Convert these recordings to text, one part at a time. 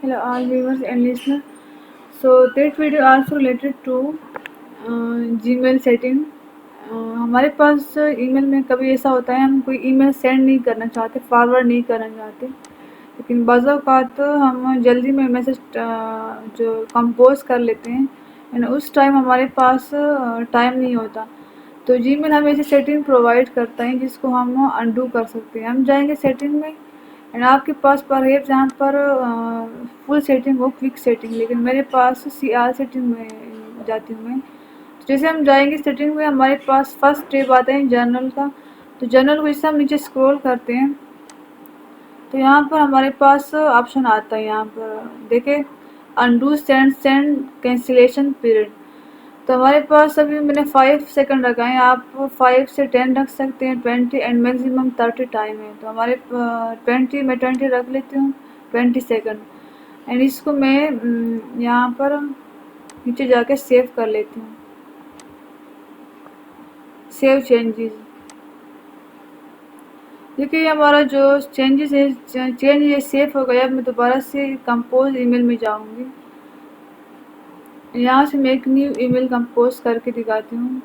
Hello all viewers and listeners. So that video also related to Gmail setting. हमारे पास email में कभी ऐसा होता है हम कोई ईमेल सेंड नहीं करना चाहते, फॉरवर्ड नहीं करना चाहते, लेकिन बाज़ औक़ात हम जल्दी में मैसेज जो कंपोज कर लेते हैं एंड उस टाइम हमारे पास टाइम नहीं होता। तो जीमेल हमें ऐसी सेटिंग प्रोवाइड करता है जिसको हम अनडू कर सकते हैं। हम जाएंगे सेटिंग में एंड आपके पास पर है जहाँ पर फुल सेटिंग हो, क्विक सेटिंग, लेकिन मेरे पास CR सेटिंग में जाती हूँ मैं। तो जैसे हम जाएंगे सेटिंग में हमारे पास फर्स्ट टैब आता है जर्नल का। तो जर्नल को जैसे हम नीचे स्क्रॉल करते हैं तो यहाँ पर हमारे पास ऑप्शन आता है, यहाँ पर देखें अनडू सेंड कैंसिलेशन पीरियड। तो हमारे पास अभी मैंने 5 सेकंड रखा है, आप 5 से 10 रख सकते हैं, 20 एंड मैक्सिमम 30 टाइम है। तो हमारे 20 मैं 20 रख लेती हूँ, 20 सेकंड। एंड इसको मैं यहाँ पर नीचे जाके सेव कर लेती हूँ, सेव चेंजेस। देखिए हमारा जो चेंजेस है, चेंज ये सेव हो गया। अब मैं दोबारा से कंपोज ईमेल में जाऊँगी। यहाँ से मैं एक न्यू ईमेल कंपोज करके दिखाती हूँ।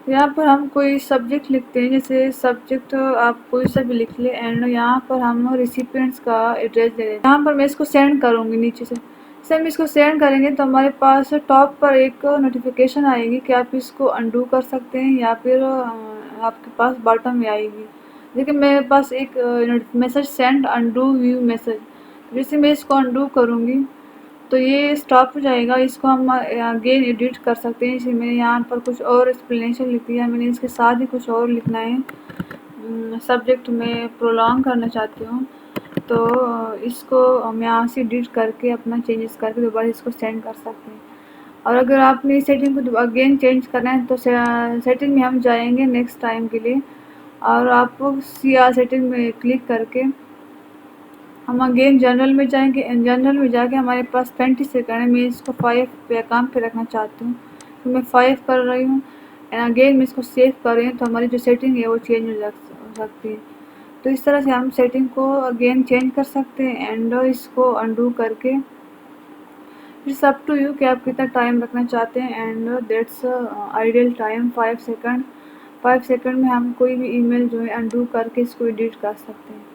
यहाँ पर हम कोई सब्जेक्ट लिखते हैं, जैसे सब्जेक्ट आप कोई सा भी लिख ले एंड यहाँ पर हम रिसिपिएंट्स का एड्रेस दे दें। यहाँ पर मैं इसको सेंड करूँगी नीचे से। जैसे हम इसको सेंड करेंगे तो हमारे पास टॉप पर एक नोटिफिकेशन आएगी कि आप इसको अनडू कर सकते हैं या फिर आपके पास बॉटम में आएगी। देखिए मेरे पास एक message send undo view message. जैसे मैं इसको अनडू करूँगी तो ये स्टॉप हो जाएगा। इसको हम अगेन एडिट कर सकते हैं। जैसे मैंने यहाँ पर कुछ और एक्सप्लेनेशन लिख दिया, मैंने इसके साथ ही कुछ और लिखना है। सब्जेक्ट में प्रोलॉन्ग करना चाहती हूँ तो इसको हम यहाँ से एडिट करके अपना चेंजेस करके दोबारा इसको सेंड कर सकते हैं। और अगर आपने इस सेटिंग को अगेन चेंज करना है तो सेटिंग में हम जाएंगे नेक्स्ट टाइम के लिए, और आपको CR सेटिंग में क्लिक करके हम अगेन जनरल में जाएंगे। जनरल में जाके हमारे पास 20 सेकंड है। मैं इसको 5 पे काम पे रखना चाहती हूँ तो मैं 5 कर रही हूँ एंड अगेन मैं इसको सेव कर रही हूँ। तो हमारी जो सेटिंग है वो चेंज हो सकती है। तो इस तरह से हम सेटिंग को अगेन चेंज कर सकते हैं एंड इसको अनडू करके। इट्स अप टू यू कि आप कितना टाइम रखना चाहते हैं and that's ideal time 5 second. 5 second में हम कोई भी ईमेल जो है अनडू करके इसको एडिट कर सकते हैं।